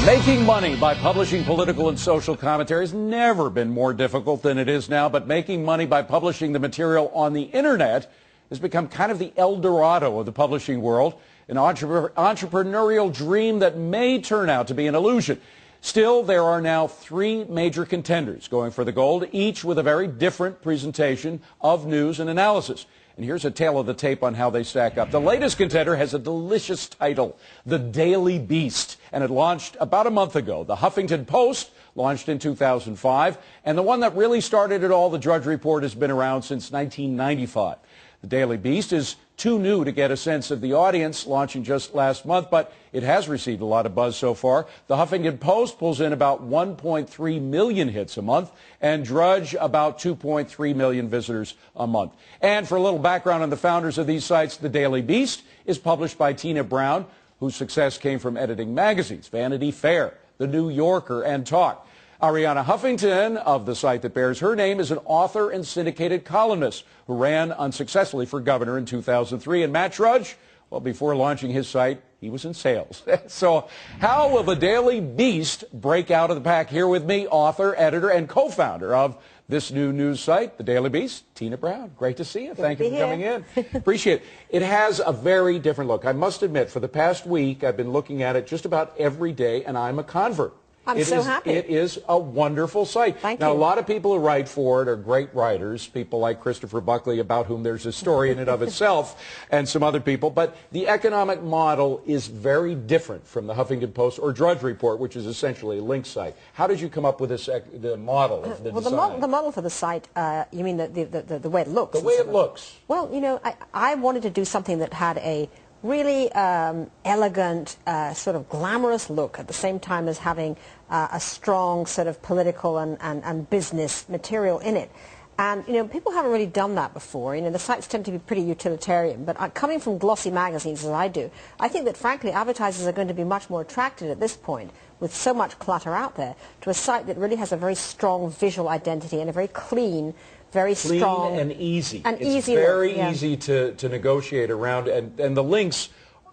Making money by publishing political and social commentary has never been more difficult than it is now, but making money by publishing the material on the internet has become kind of the El Dorado of the publishing world, an entrepreneurial dream that may turn out to be an illusion. Still, there are now three major contenders going for the gold, each with a very different presentation of news and analysis. And here's a tale of the tape on how they stack up. The latest contender has a delicious title, The Daily Beast, and it launched about a month ago. The Huffington Post launched in 2005, and the one that really started it all, the Drudge Report, has been around since 1995. The Daily Beast is too new to get a sense of the audience, launching just last month, but it has received a lot of buzz so far. The Huffington Post pulls in about 1.3 million hits a month, and Drudge about 2.3 million visitors a month. And for a little background on the founders of these sites, The Daily Beast is published by Tina Brown, whose success came from editing magazines, Vanity Fair, The New Yorker, and Talk. Arianna Huffington, of the site that bears her name, is an author and syndicated columnist who ran unsuccessfully for governor in 2003. And Matt Drudge, well, before launching his site, he was in sales. So how will the Daily Beast break out of the pack? Here with me, author, editor, and co-founder of this new news site, The Daily Beast, Tina Brown. Great to see you. Thank you for coming in. Appreciate it. It has a very different look. I must admit, for the past week, I've been looking at it just about every day, and I'm a convert. I'm so happy. It is a wonderful site. Thank you. Now, a lot of people who write for it are great writers, people like Christopher Buckley, about whom there's a story in and of itself, and some other people. But the economic model is very different from the Huffington Post or Drudge Report, which is essentially a link site. How did you come up with this, the model of the design? The model for the site, you mean the way it looks? The way it looks. Well, you know, I wanted to do something that had a really elegant, sort of glamorous look at the same time as having a strong sort of political and business material in it. And, you know, people haven't really done that before. You know, the sites tend to be pretty utilitarian. But coming from glossy magazines as I do, I think that, frankly, advertisers are going to be much more attracted at this point, with so much clutter out there, to a site that really has a very strong visual identity and a very clean, very strong and easy. It's very easy to negotiate around, and the links,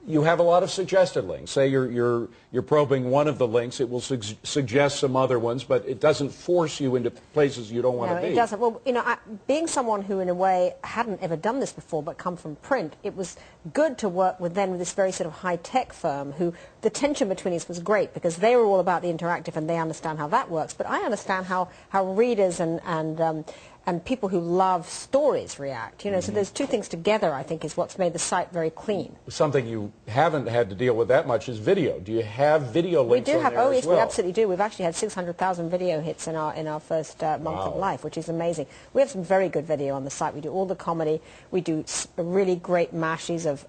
you have a lot of suggested links. Say you're probing one of the links, it will suggest some other ones, but it doesn't force you into places you don't want to be. No, it doesn't. Well, you know, being someone who in a way hadn't ever done this before but come from print, it was good to work with this very sort of high-tech firm who the tension between us was great because they were all about the interactive and they understand how that works, but I understand how readers and people who love stories react. You know, so those two things together, I think, is what's made the site very clean. Something you haven't had to deal with that much is video. Do you have video links We do on have, there oh yes, as well? we absolutely do. We've actually had 600,000 video hits in our first month of life, which is amazing. We have some very good video on the site. We do all the comedy. We do really great mashes of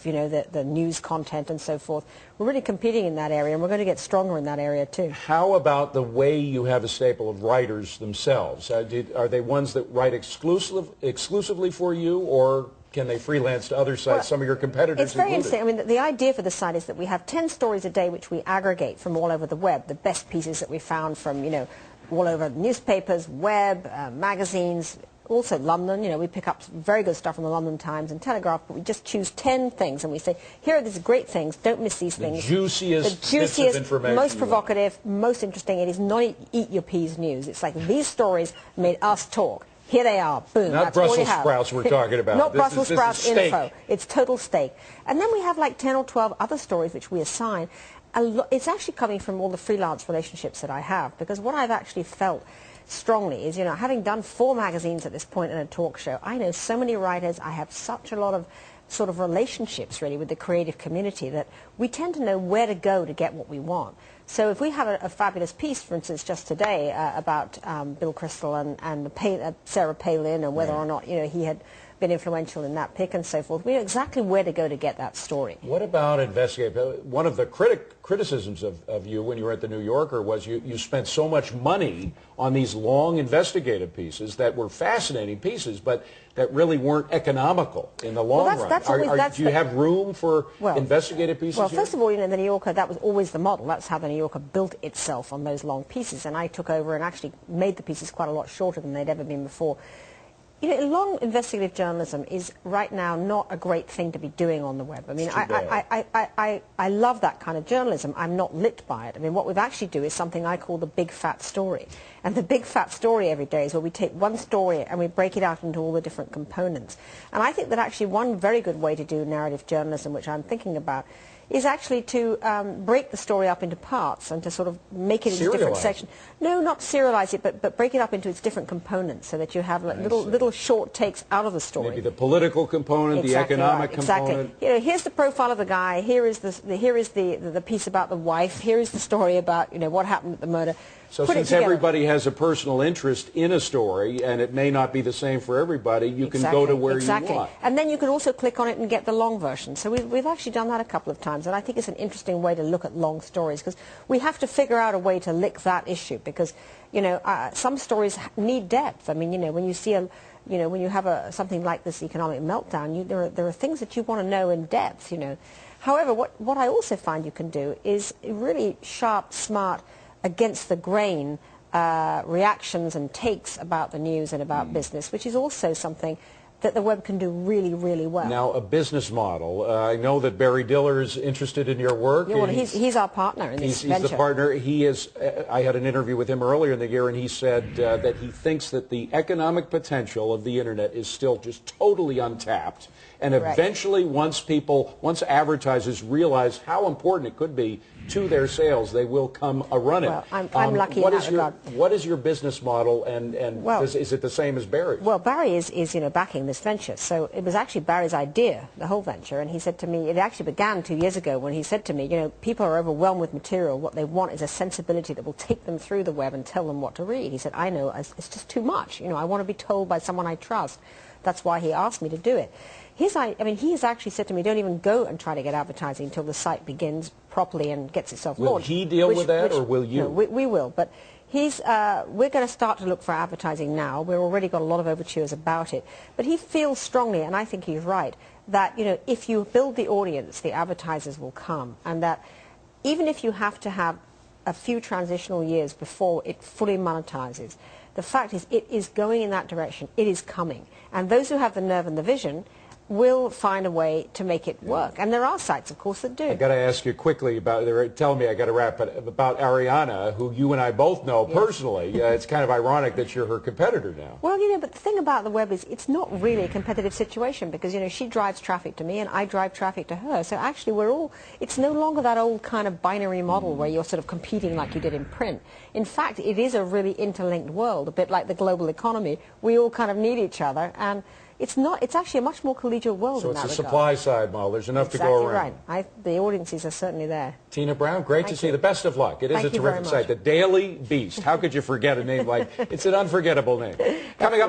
you know, the news content and so forth. We're really competing in that area, and we're going to get stronger in that area too. How about the way you have a staple of writers themselves? Are they ones that write exclusively for you, or can they freelance to other sites, well, some of your competitors It's very included? interesting. I mean, the idea for the site is that we have 10 stories a day which we aggregate from all over the web, the best pieces that we found from, you know, all over newspapers, web, magazines, also London. You know, we pick up very good stuff from the London Times and Telegraph, but we just choose 10 things and we say, here are these great things, don't miss these things. The juiciest bits of information, most provocative, most interesting. It is not eat your peas news. It's like these stories made us talk. Here they are, boom. Not Brussels sprouts we're talking about. Not Brussels sprouts info. It's total steak. And then we have like 10 or 12 other stories which we assign. It's actually coming from all the freelance relationships that I have, because what I've actually felt strongly is, you know, having done 4 magazines at this point and a talk show, I know so many writers. I have such a lot of sort of relationships really with the creative community that we tend to know where to go to get what we want. So if we have a fabulous piece, for instance, just today about Bill Kristol and Sarah Palin, and whether or not, you know, he had been influential in that pick and so forth, we know exactly where to go to get that story. What about investigative? One of the criticisms of you when you were at the New Yorker was you spent so much money on these long investigative pieces that were fascinating pieces, but that really weren't economical in the long run. Do you have room for investigative pieces? Well, here? First of all, you know, the New Yorker, that was always the model. That's how the New Yorker built itself, on those long pieces, and I took over and actually made the pieces quite a lot shorter than they'd ever been before. You know, long investigative journalism is right now not a great thing to be doing on the web. I mean, I love that kind of journalism. I'm not lit by it. I mean, what we've actually do is something I call the big fat story. And the big fat story every day is where we take one story and we break it out into all the different components. And I think that actually one very good way to do narrative journalism, which I'm thinking about, is actually to break the story up into parts and to sort of make it into different sections. No, not serialize it, but break it up into its different components so that you have like little short takes out of the story. Maybe the political component, exactly the economic component. Exactly. You know, here's the profile of the guy. Here is the piece about the wife. Here is the story about what happened at the murder. So since everybody has a personal interest in a story, and it may not be the same for everybody, you can go to where you want. And then you can also click on it and get the long version. So we've actually done that a couple of times, and I think it's an interesting way to look at long stories, because we have to figure out a way to lick that issue, because some stories need depth. I mean, when you see when you have something like this economic meltdown, there are things that you want to know in depth. However, what I also find you can do is really sharp, smart, against the grain reactions and takes about the news and about business, which is also something that the web can do really, really well. Now, a business model. I know that Barry Diller is interested in your work. Yeah, well, he's our partner in this venture. He's the partner. He is. I had an interview with him earlier in the year, and he said that he thinks that the economic potential of the Internet is still just totally untapped. And eventually, once advertisers realize how important it could be to their sales, they will come a-running. Well, I'm lucky in that regard. What is your business model, and is it the same as Barry's? Well, Barry is backing this venture. So it was actually Barry's idea, the whole venture, and he said to me, it actually began 2 years ago when he said to me, people are overwhelmed with material. What they want is a sensibility that will take them through the web and tell them what to read. He said, I know, it's just too much. I want to be told by someone I trust. That's why he asked me to do it. He has actually said to me, don't even go and try to get advertising until the site begins properly and gets itself launched. Will he deal with that, or will you? No, we will, but we're going to start to look for advertising now. We've already got a lot of overtures about it. But he feels strongly, and I think he's right, that if you build the audience, the advertisers will come, and that even if you have to have a few transitional years before it fully monetizes, the fact is it is going in that direction. It is coming. And those who have the nerve and the vision will find a way to make it work. And there are sites, of course, that do. I've got to ask you quickly about, they're telling me I got to wrap, but about Arianna, who you and I both know personally. It's kind of ironic that you're her competitor now. Well, but the thing about the web is it's not really a competitive situation, because, she drives traffic to me and I drive traffic to her. So actually it's no longer that old kind of binary model where you're sort of competing like you did in print. In fact, it is a really interlinked world, a bit like the global economy. We all kind of need each other, and it's actually a much more collegial world in that regard. So it's a supply side model. There's enough to go around. Right. The audiences are certainly there. Tina Brown, great to see you. The best of luck. It is a terrific site. The Daily Beast. How could you forget a name like, it's an unforgettable name. Coming up.